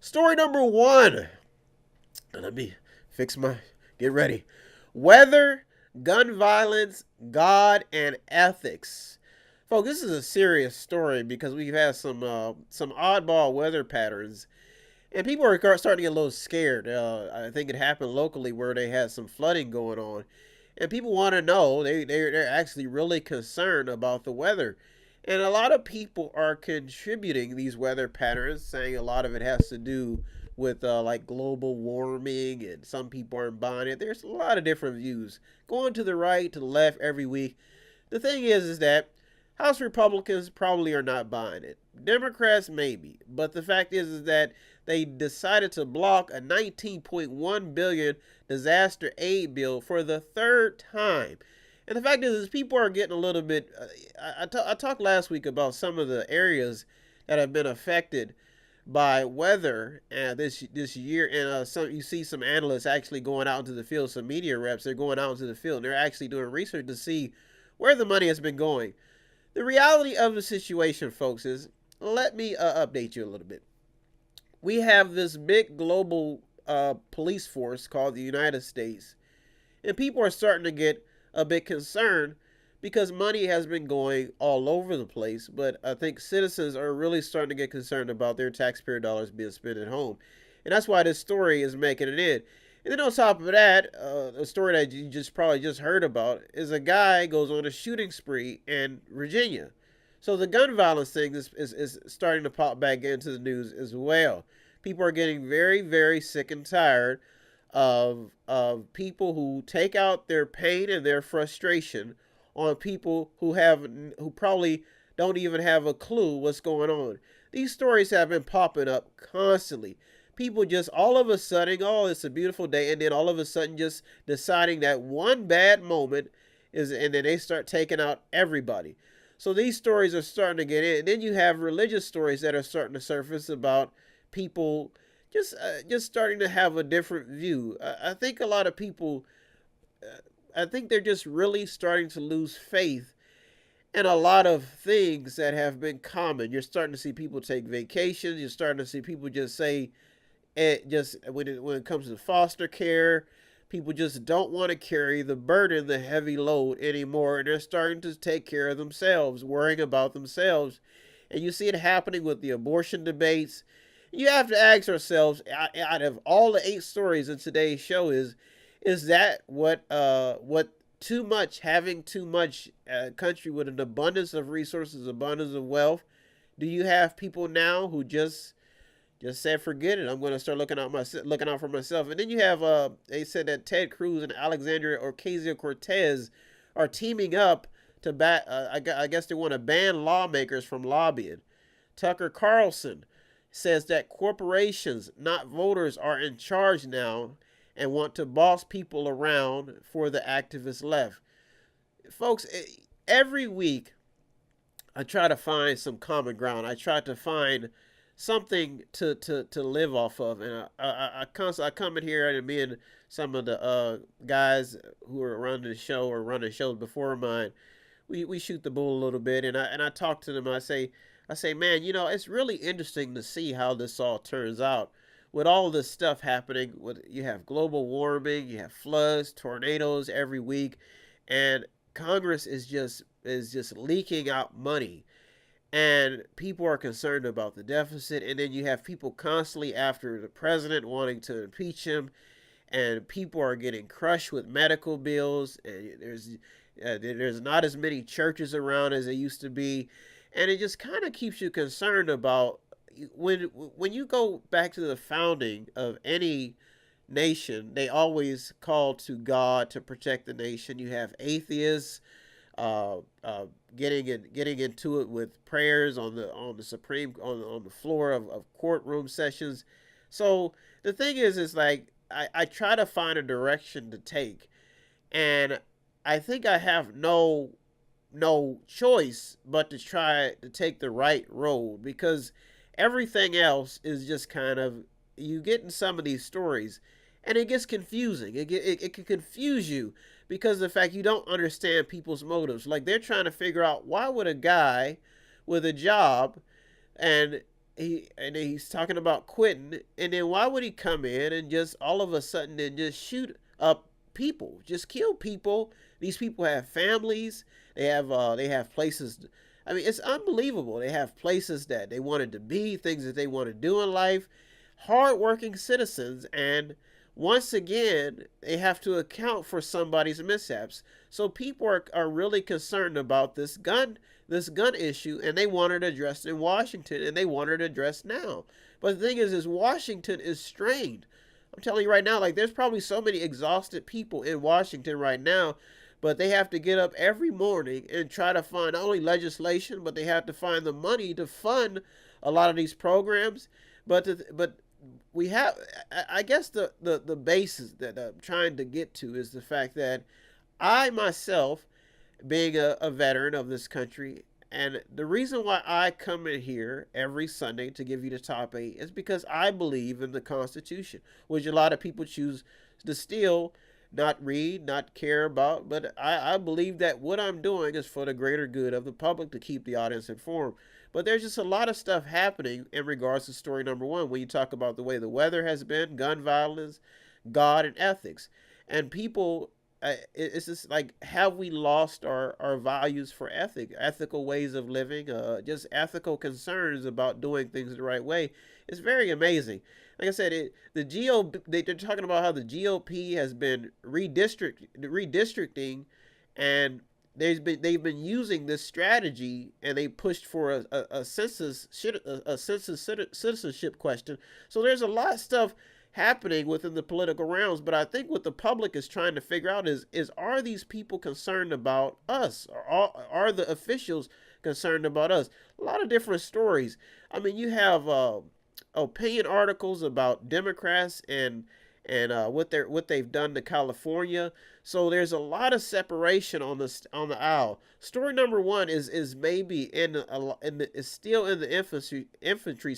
Story number one. Let me get ready. Weather, gun violence, God, and ethics. Folks, this is a serious story because we've had some oddball weather patterns, and people are starting to get a little scared. I think it happened locally where they had some flooding going on, and people want to know. They're actually really concerned about the weather, and a lot of people are contributing these weather patterns, saying a lot of it has to do with like global warming, and some people aren't buying it. There's a lot of different views going to the right, to the left every week. The thing is that House Republicans probably are not buying it. Democrats maybe, but the fact is that they decided to block a 19.1 billion disaster aid bill for the third time. And the fact is people are getting a little bit. I talked last week about some of the areas that have been affected by weather this year, and you see some analysts actually going out into the field. Some media reps, they're going out into the field and they're actually doing research to see where the money has been going. The reality of the situation, folks, is, let me update you a little bit. We have this big global police force called the United States, and people are starting to get a bit concerned because money has been going all over the place. But I think citizens are really starting to get concerned about their taxpayer dollars being spent at home, and that's why this story is making it in. And then on top of that, a story that you probably just heard about is a guy goes on a shooting spree in Virginia. So the gun violence thing is starting to pop back into the news as well. People are getting very, very sick and tired of people who take out their pain and their frustration on people who probably don't even have a clue what's going on. These stories have been popping up constantly. People just all of a sudden, oh, it's a beautiful day, and then all of a sudden just deciding that one bad moment and then they start taking out everybody. So these stories are starting to get in. And then you have religious stories that are starting to surface about people just starting to have a different view. I think a lot of people, I think they're just really starting to lose faith in a lot of things that have been common. You're starting to see people take vacations. You're starting to see people just say, just when it comes to foster care, people just don't want to carry the burden, the heavy load anymore, and they're starting to take care of themselves, worrying about themselves. And you see it happening with the abortion debates. You have to ask ourselves, out of all the 8 stories in today's show, is that what having too much country with an abundance of resources, abundance of wealth? Do you have people now who just said, forget it, I'm going to start looking out for myself? And then you have they said that Ted Cruz and Alexandria Ocasio-Cortez are teaming up to I guess they want to ban lawmakers from lobbying. Tucker Carlson says that corporations, not voters, are in charge now and want to boss people around for the activist left. Folks, every week I try to find some common ground. I try to find something to live off of, and I come in here, and me and some of the guys who are running the show or running shows before mine, we shoot the bull a little bit, and I talk to them. And I say, man, it's really interesting to see how this all turns out. With all this stuff happening, you have global warming, you have floods, tornadoes every week, and Congress is just leaking out money, and people are concerned about the deficit. And then you have people constantly after the president, wanting to impeach him, and people are getting crushed with medical bills, and there's not as many churches around as there used to be, and it just kind of keeps you concerned about when you go back to the founding of any nation. They always call to God to protect the nation. You have atheists getting into it with prayers on the floor of courtroom sessions. So the thing is like I try to find a direction to take, and I think I have no choice but to try to take the right road, because everything else is just kind of, you get in some of these stories and it gets confusing. It can confuse you because of the fact you don't understand people's motives. Like, they're trying to figure out, why would a guy with a job and he's talking about quitting, and then why would he come in and just all of a sudden then just shoot up people, just kill people? These people have families, they have places. I mean, it's unbelievable. They have places that they wanted to be, things that they want to do in life, hardworking citizens, and once again, they have to account for somebody's mishaps. So people are really concerned about this gun issue, and they want it addressed in Washington, and they want it addressed now. But the thing is Washington is strained. I'm telling you right now, like there's probably so many exhausted people in Washington right now, but they have to get up every morning and try to find not only legislation, but they have to find the money to fund a lot of these programs. But we have, I guess the basis that I'm trying to get to is the fact that I myself, being a veteran of this country, and the reason why I come in here every Sunday to give you the top 8 is because I believe in the Constitution, which a lot of people choose to still not read, not care about. But I believe that what I'm doing is for the greater good of the public to keep the audience informed. But there's just a lot of stuff happening in regards to story number 1 when you talk about the way the weather has been, gun violence, God, and ethics. And people, it's just like, have we lost our values for ethical ways of living, just ethical concerns about doing things the right way? It's very amazing. Like I said, they're talking about how the GOP has been redistricting, and they've been using this strategy, and they pushed for a census citizenship question. So there's a lot of stuff happening within the political realms, but I think what the public is trying to figure out is are these people concerned about us? Or are the officials concerned about us? A lot of different stories. I mean, you have opinion articles about Democrats and what they've done to California. So there's a lot of separation on the aisle. Story number 1 is maybe is still in the infancy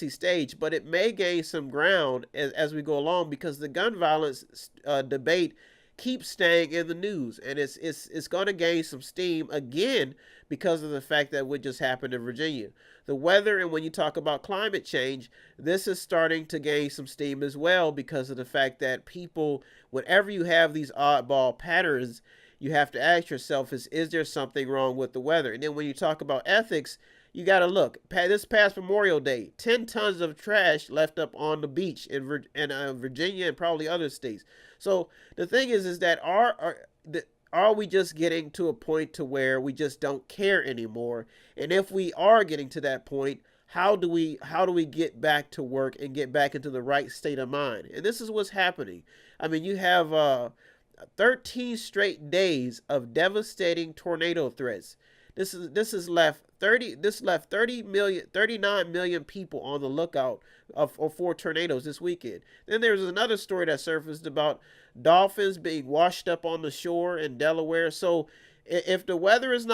stage, but it may gain some ground as we go along, because the gun violence debate keeps staying in the news, and it's going to gain some steam again because of the fact that what just happened in Virginia. The weather, and when you talk about climate change, this is starting to gain some steam as well, because of the fact that people, whenever you have these oddball patterns, you have to ask yourself, is there something wrong with the weather? And then when you talk about ethics, you got to look. This past Memorial Day, 10 tons of trash left up on the beach in Virginia and probably other states. So the thing is that are we just getting to a point to where we just don't care anymore? And if we are getting to that point, how do we get back to work and get back into the right state of mind? And this is what's happening. I mean, you have 13 straight days of devastating tornado threats. This left 39 million people on the lookout for tornadoes this weekend. Then there's another story that surfaced about dolphins being washed up on the shore in Delaware. So if the weather is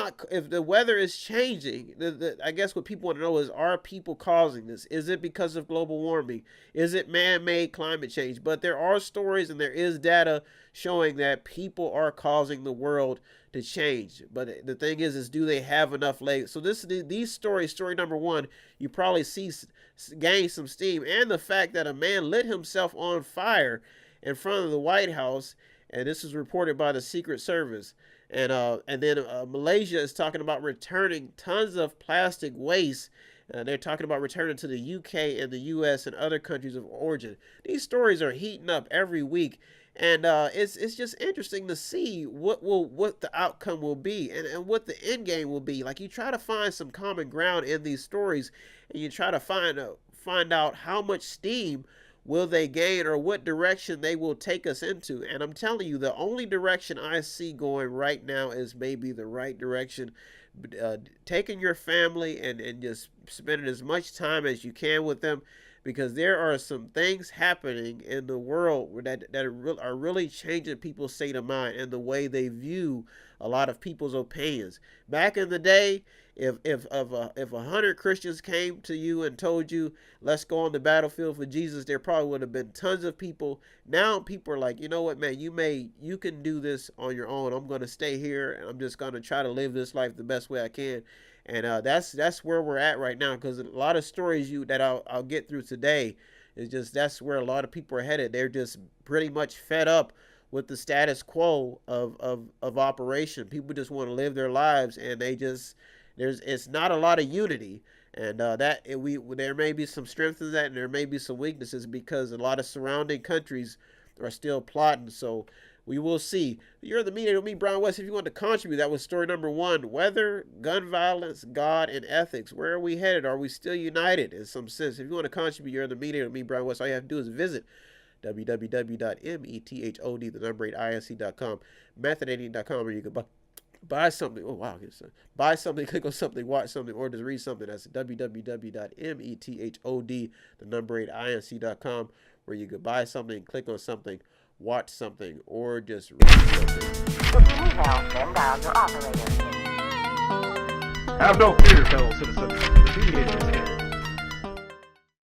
changing, I guess what people want to know is, are people causing this? Is it because of global warming? Is it man-made climate change? But there are stories and there is data showing that people are causing the world to change. But the thing is do they have enough legs? So these stories, story number 1, you probably see gain some steam, and the fact that a man lit himself on fire in front of the White House, and this is reported by the Secret Service. And then Malaysia is talking about returning tons of plastic waste. They're talking about returning to the UK and the US and other countries of origin. These stories are heating up every week, and it's just interesting to see what the outcome will be, and what the end game will be. Like, you try to find some common ground in these stories, and you try to find out how much steam will they gain, or what direction they will take us into. And I'm telling you, the only direction I see going right now is maybe the right direction. Taking your family and just spending as much time as you can with them, because there are some things happening in the world that are really changing people's state of mind and the way they view a lot of people's opinions. Back in the day, if 100 Christians came to you and told you, let's go on the battlefield for Jesus, there probably would have been tons of people. Now people are like, you know what, man, you can do this on your own. I'm going to stay here, and I'm just going to try to live this life the best way I can. And that's where we're at right now, because a lot of stories that I'll get through today is just that's where a lot of people are headed. They're just pretty much fed up with the status quo of operation. People just want to live their lives, and they just it's not a lot of unity. And there may be some strength in that, and there may be some weaknesses, because a lot of surrounding countries are still plotting. So we will see. You're in the media with me, Brian West. If you want to contribute, that was story number 1. Weather, gun violence, God, and ethics. Where are we headed? Are we still united in some sense? If you want to contribute, you're in the media with me, Brian West. All you have to do is visit www.method8inc.com, method8inc.com, where you can buy something. Oh, wow. Buy something, click on something, watch something, or just read something. That's www.method8inc.com, where you could buy something, click on something, watch something, or just read something. If you need help, then dial your operator. Have no fear, fellow citizens. The